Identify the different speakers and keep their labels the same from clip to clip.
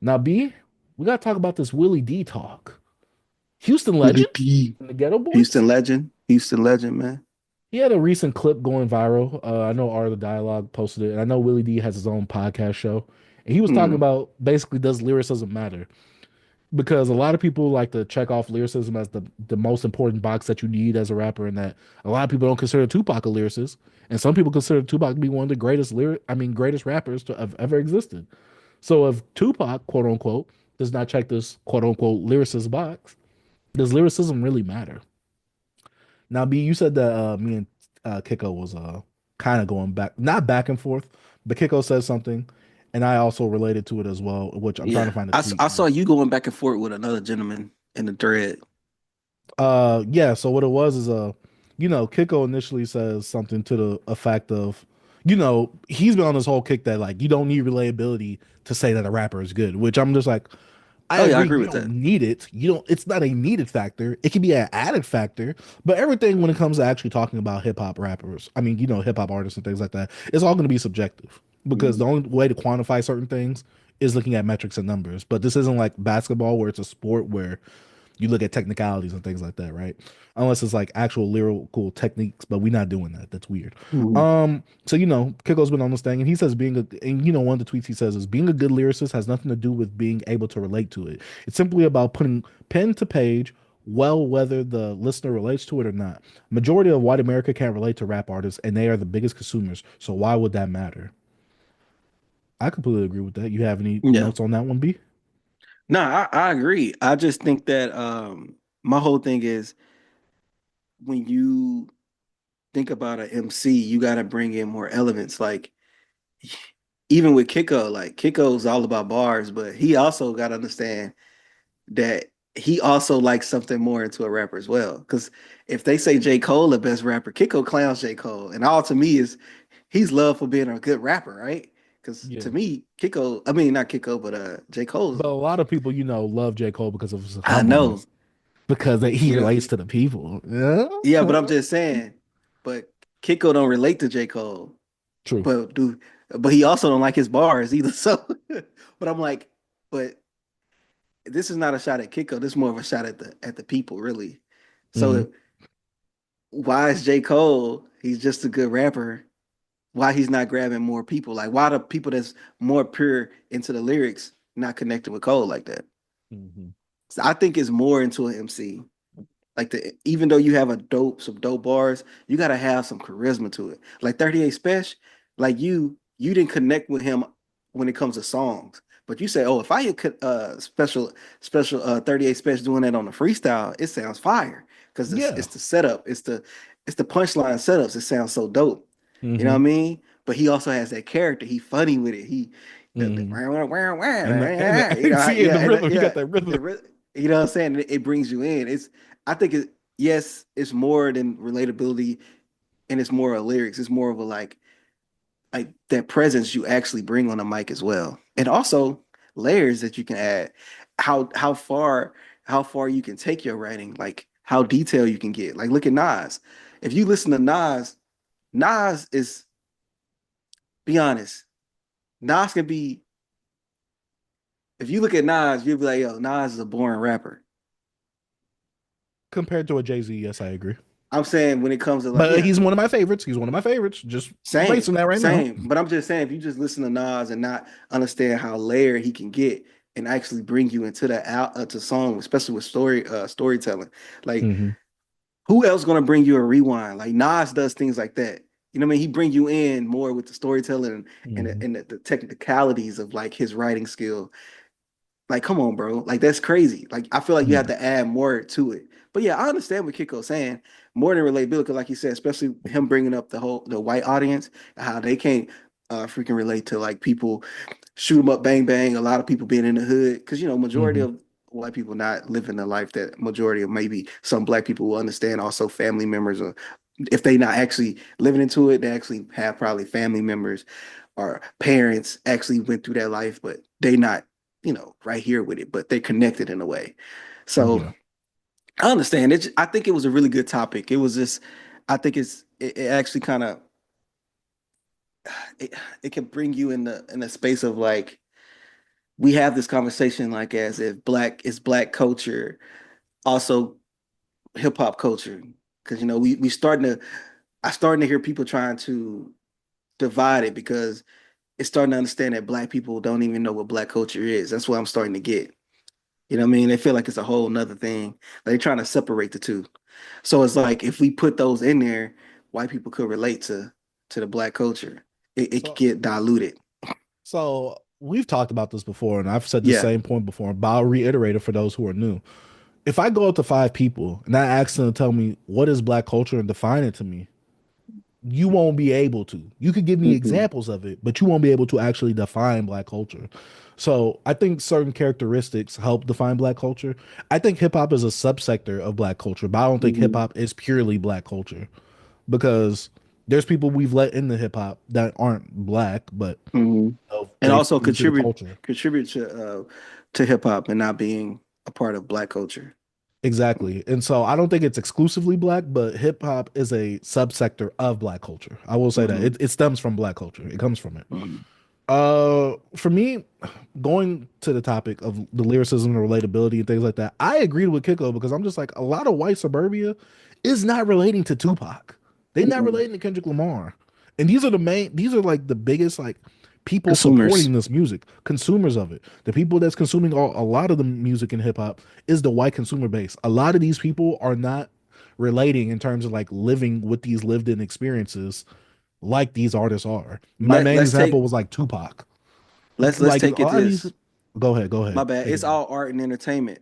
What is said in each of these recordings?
Speaker 1: Now, B, we gotta talk about this Willie D talk. Houston
Speaker 2: Willie
Speaker 1: legend
Speaker 2: D,
Speaker 1: and the Ghetto Boys.
Speaker 2: Houston legend, man.
Speaker 1: He had a recent clip going viral. I know Art of the Dialogue posted it, and I know Willie D has his own podcast show. And he was talking
Speaker 2: Mm,
Speaker 1: about basically does lyricism matter? Because a lot of people like to check off lyricism as the most important box that you need as a rapper, and that a lot of people don't consider Tupac a lyricist, and some people consider Tupac to be one of the greatest rappers to have ever existed. So if Tupac, quote unquote, does not check this quote unquote lyricist box, does lyricism really matter? Now, B, you said that me and Kiko was kind of going back, not back and forth, but Kiko said something, and I also related to it as well, which I'm trying to
Speaker 2: yeah,
Speaker 1: find a
Speaker 2: I
Speaker 1: tweet.
Speaker 2: saw you going back and forth with another gentleman in the thread.
Speaker 1: Yeah, so what it was is Kiko initially says something to the effect of, he's been on this whole kick that like you don't need relatability to say that a rapper is good, which I'm just like, I
Speaker 2: Oh yeah, I
Speaker 1: agree,
Speaker 2: agree
Speaker 1: you
Speaker 2: with
Speaker 1: don't
Speaker 2: that.
Speaker 1: need it. You don't it's not a needed factor. It can be an added factor, but everything when it comes to actually talking about hip hop rappers, I mean, hip hop artists and things like that, it's all gonna be subjective because
Speaker 2: Mm,
Speaker 1: the only way to quantify certain things is looking at metrics and numbers. But this isn't like basketball where it's a sport where you look at technicalities and things like that, right? Unless it's like actual lyrical techniques, but we're not doing that. That's weird.
Speaker 2: mm,
Speaker 1: So Kiko's been on this thing, and he says one of the tweets he says is being a good lyricist has nothing to do with being able to relate to it. It's simply about putting pen to page, well, whether the listener relates to it or not. Majority of white America can't relate to rap artists, and they are the biggest consumers. So why would that matter? I completely agree with that. You have any
Speaker 2: yeah.
Speaker 1: notes on that one, B?
Speaker 2: No, I agree. I just think that my whole thing is when you think about an MC, you got to bring in more elements. Like even with Kiko, like Kiko's all about bars, but he also got to understand that he also likes something more into a rapper as well. Because if they say J. Cole the best rapper, Kiko clowns J. Cole, and all to me is he's loved for being a good rapper, right? Because to
Speaker 1: Yeah.
Speaker 2: me, Kiko, I mean not Kiko, but J. Cole's.
Speaker 1: But a lot of people, love J. Cole because of his
Speaker 2: I know,
Speaker 1: humbleness, because he
Speaker 2: you know,
Speaker 1: relates to the people. Yeah.
Speaker 2: yeah, but I'm just saying, but Kiko don't relate to J. Cole,
Speaker 1: True.
Speaker 2: but but he also don't like his bars either. So, but I'm like, but this is not a shot at Kiko. This is more of a shot at the people, really.
Speaker 1: Hmm.
Speaker 2: So why is J. Cole? He's just a good rapper. Why he's not grabbing more people? Like why the people that's more pure into the lyrics not connecting with Cole like that?
Speaker 1: Hmm.
Speaker 2: So I think it's more into an MC. Like even though you have some dope bars, you gotta have some charisma to it. Like 38 Special, like you didn't connect with him when it comes to songs. But you say, oh, if I had special 38 Special doing that on the freestyle, it sounds fire. Because
Speaker 1: Yeah.
Speaker 2: it's the setup, it's the punchline setups. It sounds so dope. You know what I
Speaker 1: Hmm.
Speaker 2: mean? But he also has that character. He funny with it. He the
Speaker 1: Hmm. And
Speaker 2: you
Speaker 1: that,
Speaker 2: know,
Speaker 1: see, in
Speaker 2: yeah,
Speaker 1: the
Speaker 2: and
Speaker 1: rhythm, he got that rhythm.
Speaker 2: you know what I'm saying? It brings you in. I think yes, it's more than relatability and it's more of lyrics. It's more of a like that presence you actually bring on the mic as well. And also layers that you can add. How far you can take your writing, like how detailed you can get. Like look at Nas. If you listen to Nas, Nas is be honest, Nas can be if you look at Nas, you'll be like, yo, Nas is a boring rapper.
Speaker 1: Compared to a Jay-Z, yes, I agree.
Speaker 2: I'm saying when it comes to like,
Speaker 1: But
Speaker 2: yeah,
Speaker 1: he's one of my favorites. He's one of my favorites. Just
Speaker 2: same,
Speaker 1: racing that right now.
Speaker 2: same. But I'm just saying, if you just listen to Nas and not understand how layered he can get and actually bring you into that out to song, especially with storytelling, like
Speaker 1: Hmm.
Speaker 2: who else gonna bring you a rewind? Like Nas does things like that. You know what I mean? He bring you in more with the storytelling
Speaker 1: Hmm.
Speaker 2: and the technicalities of like his writing skill. Like, come on, bro. Like, that's crazy. Like, I feel like you have
Speaker 1: Yeah.
Speaker 2: to add more to it. But yeah, I understand what Kiko's saying. More than relatability, because like you said, especially him bringing up the white audience, how they can't freaking relate to like people shoot them up, bang bang. A lot of people being in the hood, because majority
Speaker 1: Hmm.
Speaker 2: of white people not living the life that majority of maybe some black people will understand. Also, family members, or if they not actually living into it, they actually have probably family members or parents actually went through that life, but they not, right here with it, but they connected in a way. So
Speaker 1: Yeah.
Speaker 2: I understand it. I think it was a really good topic. It was just, I think it actually kind of it, it can bring you in the space of like we have this conversation like as if black is black culture, also hip hop culture. Because we starting to I starting to hear people trying to divide it because it's starting to understand that black people don't even know what black culture is. That's what I'm starting to get. You know what I mean? They feel like it's a whole nother thing. They're trying to separate the two. So it's like if we put those in there, white people could relate to the black culture. It could
Speaker 1: So,
Speaker 2: get diluted.
Speaker 1: so we've talked about this before, and I've said the
Speaker 2: Yeah.
Speaker 1: same point before, but I'll reiterate it for those who are new. If I go up to five people and I ask them to tell me what is black culture and define it to me, you won't be able to. You could give me
Speaker 2: Hmm.
Speaker 1: examples of it, but you won't be able to actually define black culture. So I think certain characteristics help define black culture. I think hip hop is a subsector of black culture, but I don't think hip
Speaker 2: Hmm.
Speaker 1: hop is purely black culture because there's people we've let into hip hop that aren't black, but
Speaker 2: Hmm. And
Speaker 1: they
Speaker 2: also
Speaker 1: fit into the
Speaker 2: contribute
Speaker 1: culture.
Speaker 2: contribute to hip hop and not being a part of black culture.
Speaker 1: Exactly. And so I don't think it's exclusively black, but hip hop is a subsector of black culture. I will say that
Speaker 2: Hmm.
Speaker 1: it stems from black culture. It comes from it.
Speaker 2: Hmm.
Speaker 1: For me, going to the topic of the lyricism and relatability and things like that, I agreed with Kiko because I'm just like a lot of white suburbia is not relating to Tupac. They're not
Speaker 2: Hmm.
Speaker 1: relating to Kendrick Lamar. And these are like the biggest like people
Speaker 2: Consumers.
Speaker 1: supporting this music, consumers of it. The people that's consuming a lot of the music in hip hop is the white consumer base. A lot of these people are not relating in terms of like living with these lived in experiences like these artists are. My
Speaker 2: Let
Speaker 1: main
Speaker 2: let's
Speaker 1: example
Speaker 2: take
Speaker 1: was like Tupac.
Speaker 2: let's
Speaker 1: Like a
Speaker 2: take it
Speaker 1: lot of these.
Speaker 2: this.
Speaker 1: Go
Speaker 2: My
Speaker 1: ahead,
Speaker 2: bad.
Speaker 1: take it
Speaker 2: It's
Speaker 1: away.
Speaker 2: all art and entertainment.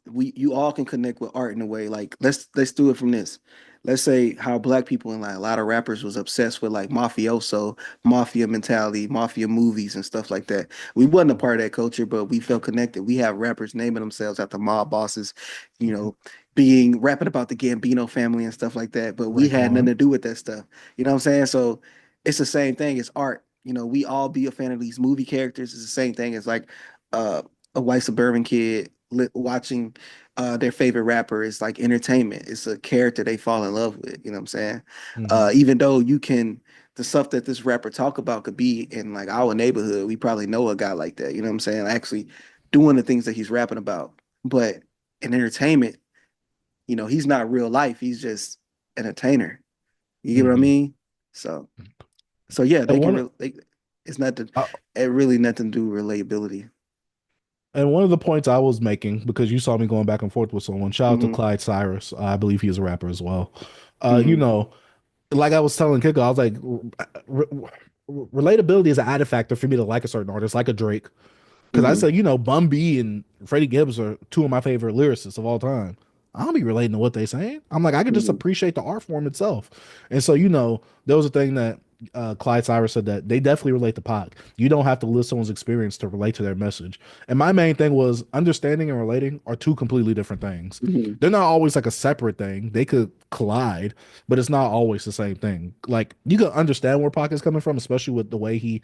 Speaker 2: We you all can connect with art in a way. Like let's do it from this. Let's say how black people and like a lot of rappers was obsessed with like mafioso, mafia mentality, mafia movies and stuff like that. We wasn't a part of that culture, but we felt connected. We have rappers naming themselves after mob bosses, you
Speaker 1: Mhm.
Speaker 2: know, being rapping about the Gambino family and stuff like that. But we had nothing
Speaker 1: Raekwon.
Speaker 2: to do with that stuff. You know what I'm saying? So it's the same thing as art. We all be a fan of these movie characters. It's the same thing as like uh a white suburban kid watching their favorite rapper is like entertainment. It's a character they fall in love with. You know what I'm saying?
Speaker 1: Hmm.
Speaker 2: Even though the stuff that this rapper talk about could be in like our neighborhood, we probably know a guy like that. You know what I'm saying? Actually doing the things that he's rapping about. But in entertainment, he's not real life. He's just an entertainer. You get what I
Speaker 1: Hmm.
Speaker 2: mean? So, so yeah,
Speaker 1: And
Speaker 2: they can.
Speaker 1: one
Speaker 2: It's not the.
Speaker 1: uh,
Speaker 2: It really nothing to do with relatability.
Speaker 1: and one of the points I was making because you saw me going back and forth with someone. Shout out to
Speaker 2: Hmm.
Speaker 1: Clyde Cyrus. I believe he is a rapper as well. You
Speaker 2: Hmm.
Speaker 1: know, like I was telling Kiko, I was like, relatability is an added factor for me to like a certain artist, like a Drake. Because I
Speaker 2: Hmm.
Speaker 1: said, Bun B and Freddie Gibbs are two of my favorite lyricists of all time. I don't be relating to what they saying. I'm like, I can just
Speaker 2: Hmm.
Speaker 1: appreciate the art form itself. And so, there was a thing that Clyde Cyrus said that they definitely relate to Pac. You don't have to live someone's experience to relate to their message. And my main thing was understanding and relating are two completely different things.
Speaker 2: Hmm.
Speaker 1: They're not always like a separate thing. They could collide, but it's not always the same thing. Like you can understand where Pac is coming from, especially with the way he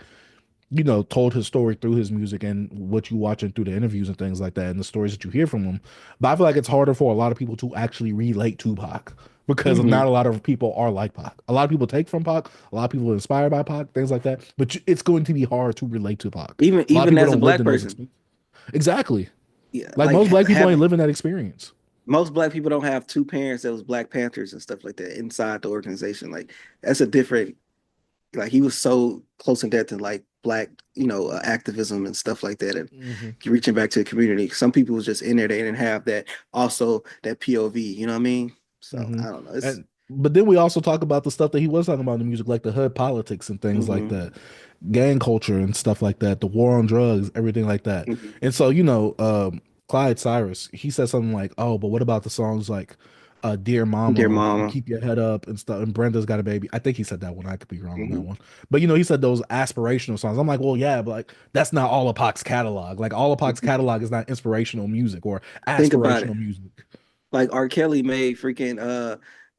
Speaker 1: told his story through his music and what you watching through the interviews and things like that and the stories that you hear from him. But I feel like it's harder for a lot of people to actually relate to Pac because
Speaker 2: Hmm.
Speaker 1: not a lot of people are like Pac. A lot of people take from Pac, a lot of people are inspired by Pac, things like that. But it's going to be hard to relate to Pac.
Speaker 2: Even
Speaker 1: A lot of
Speaker 2: even
Speaker 1: people
Speaker 2: as a
Speaker 1: don't live
Speaker 2: black
Speaker 1: in those
Speaker 2: person,
Speaker 1: experiences. Exactly.
Speaker 2: yeah,
Speaker 1: Like
Speaker 2: like
Speaker 1: most black people ain't
Speaker 2: having
Speaker 1: living that experience.
Speaker 2: most black people don't have two parents that was Black Panthers and stuff like that inside the organization. Like that's a different. Like he was so close in depth to like black, activism and stuff like that, and
Speaker 1: Hmm.
Speaker 2: reaching back to the community. Some people was just in there; they didn't have that. Also, that POV. You know what I mean? So
Speaker 1: Hmm.
Speaker 2: I don't know. It's.
Speaker 1: And but then we also talk about the stuff that he was talking about in the music, like the hood politics and things like
Speaker 2: Hmm.
Speaker 1: that, gang culture and stuff like that, the war on drugs, everything like that.
Speaker 2: Hmm.
Speaker 1: And so, Clyde Cyrus, he said something like, "Oh, but what about the songs like Dear
Speaker 2: Dear
Speaker 1: Mama and
Speaker 2: mama.
Speaker 1: Keep Your Head Up and stuff and Brenda's Got a Baby." I think he said that one. I could be wrong on that
Speaker 2: Hmm.
Speaker 1: one. But he said those aspirational songs. I'm like, "Well, yeah, but like that's not all of Pac's catalog. Like all of Pac's
Speaker 2: Hmm.
Speaker 1: catalog is not inspirational music or
Speaker 2: Think about it.
Speaker 1: aspirational music."
Speaker 2: Like R. Kelly made freaking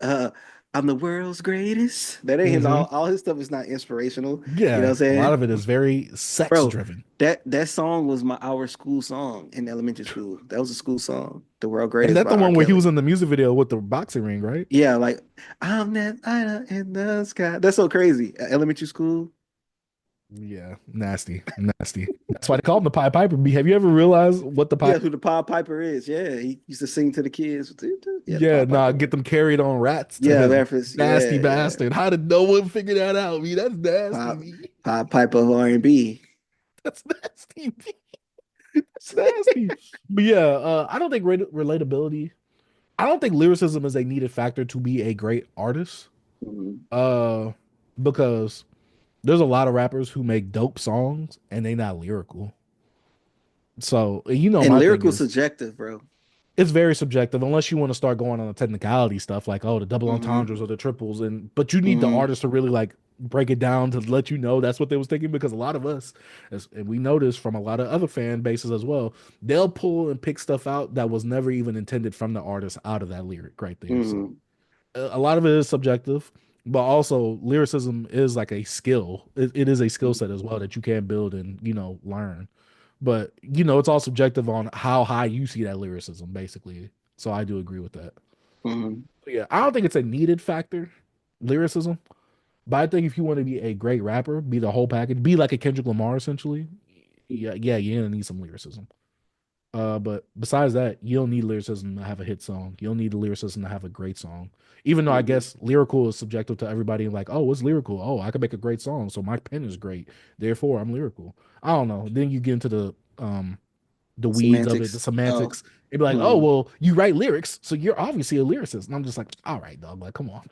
Speaker 2: uh I'm the world's greatest. That ain't his
Speaker 1: Hmm.
Speaker 2: all his stuff is not inspirational. You know what I'm
Speaker 1: Yeah, a lot
Speaker 2: saying?
Speaker 1: of it is very sex
Speaker 2: Bro,
Speaker 1: driven.
Speaker 2: that song was our school song in elementary school. That was a school song. The World
Speaker 1: And
Speaker 2: Greatest
Speaker 1: that's
Speaker 2: by
Speaker 1: the
Speaker 2: R.
Speaker 1: one where he
Speaker 2: Kelly.
Speaker 1: was in the music video with the boxing ring, right?
Speaker 2: Yeah, like I'm that lighter in the sky. That's so crazy. Elementary school.
Speaker 1: Yeah, nasty, nasty. That's why they call him the Pied Piper. Have you ever realized what the Pied?
Speaker 2: Yeah, who the Pied Piper is? Yeah, he used to sing to the kids. Yeah, the
Speaker 1: Yeah,
Speaker 2: Pied
Speaker 1: nah,
Speaker 2: Piper.
Speaker 1: get them carried on rats to
Speaker 2: Yeah,
Speaker 1: him.
Speaker 2: reference.
Speaker 1: Nasty
Speaker 2: Yeah, yeah.
Speaker 1: bastard. How did no one figure that out? Me, that's nasty.
Speaker 2: Pied,
Speaker 1: Me,
Speaker 2: Pied Piper of R&B.
Speaker 1: that's nasty. Me. That's nasty. But yeah, I don't think relatability. I don't think lyricism is a needed factor to be a great artist.
Speaker 2: Mhm.
Speaker 1: Uh, because there's a lot of rappers who make dope songs and they not lyrical. So
Speaker 2: And
Speaker 1: my thing
Speaker 2: lyrical
Speaker 1: is
Speaker 2: subjective, bro.
Speaker 1: it's very subjective unless you want to start going on the technicality stuff like the double
Speaker 2: Hmm
Speaker 1: entendres or the triples, and but you need the
Speaker 2: hmm
Speaker 1: artist to really like break it down to let you know that's what they was thinking, because a lot of us, and we notice from a lot of other fan bases as well, they'll pull and pick stuff out that was never even intended from the artist out of that lyric right there. So
Speaker 2: hmm
Speaker 1: a lot of it is subjective, but also lyricism is like a skill. It is a skill set as well that you can build and learn. But it's all subjective on how high you see that lyricism, basically. So I do agree with that.
Speaker 2: hmm
Speaker 1: But yeah, I don't think it's a needed factor, lyricism. But I think if you want to be a great rapper, be the whole package, be like a Kendrick Lamar essentially. Yeah, you're gonna need some lyricism. But besides that, you don't need lyricism to have a hit song. You don't need the lyricism to have a great song. Even though I
Speaker 2: hmm
Speaker 1: guess lyrical is subjective to everybody, like, oh, what's lyrical? Oh, I can make a great song, so my pen is great. Therefore, I'm lyrical. I don't know. Then you get into the weeds of it, the
Speaker 2: Semantics. Oh.
Speaker 1: semantics. It'd be like, oh,
Speaker 2: hmm
Speaker 1: well, you write lyrics, so you're obviously a lyricist. And I'm just like, all right, dog, like, come on.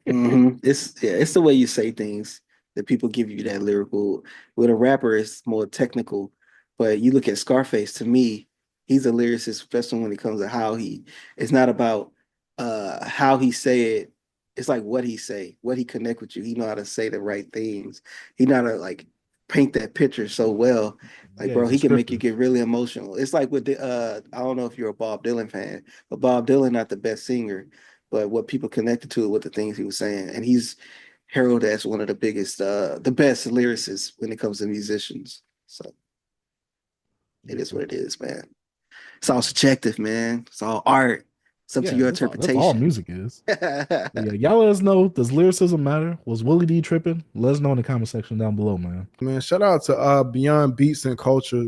Speaker 2: It's yeah, it's the way you say things that people give you that lyrical. With a rapper, it's more technical. But you look at Scarface, to me, he's a lyricist, especially when it comes to how he. It's not about how he say it. It's like what he say, what he connect with you. He know how to say the right things. He know how to like paint that picture so well. Like,
Speaker 1: Yeah,
Speaker 2: bro,
Speaker 1: he's
Speaker 2: he can make you
Speaker 1: descriptive.
Speaker 2: get really emotional. It's like with the I don't know if you're a Bob Dylan fan, but Bob Dylan not the best singer, but what people connected to it with the things he was saying. And he's heralded as one of the biggest, the best lyricists when it comes to musicians. So it
Speaker 1: Yeah,
Speaker 2: is
Speaker 1: for
Speaker 2: what it
Speaker 1: sure.
Speaker 2: is, man. It's all subjective, man. It's all art. It's up to
Speaker 1: Yeah,
Speaker 2: your
Speaker 1: that's all
Speaker 2: interpretation.
Speaker 1: music is. But yeah, y'all let us know. Does lyricism matter? Was Willie D tripping? Let us know in the comment section down below, man.
Speaker 3: Man, shout out to Beyond Beats and Culture.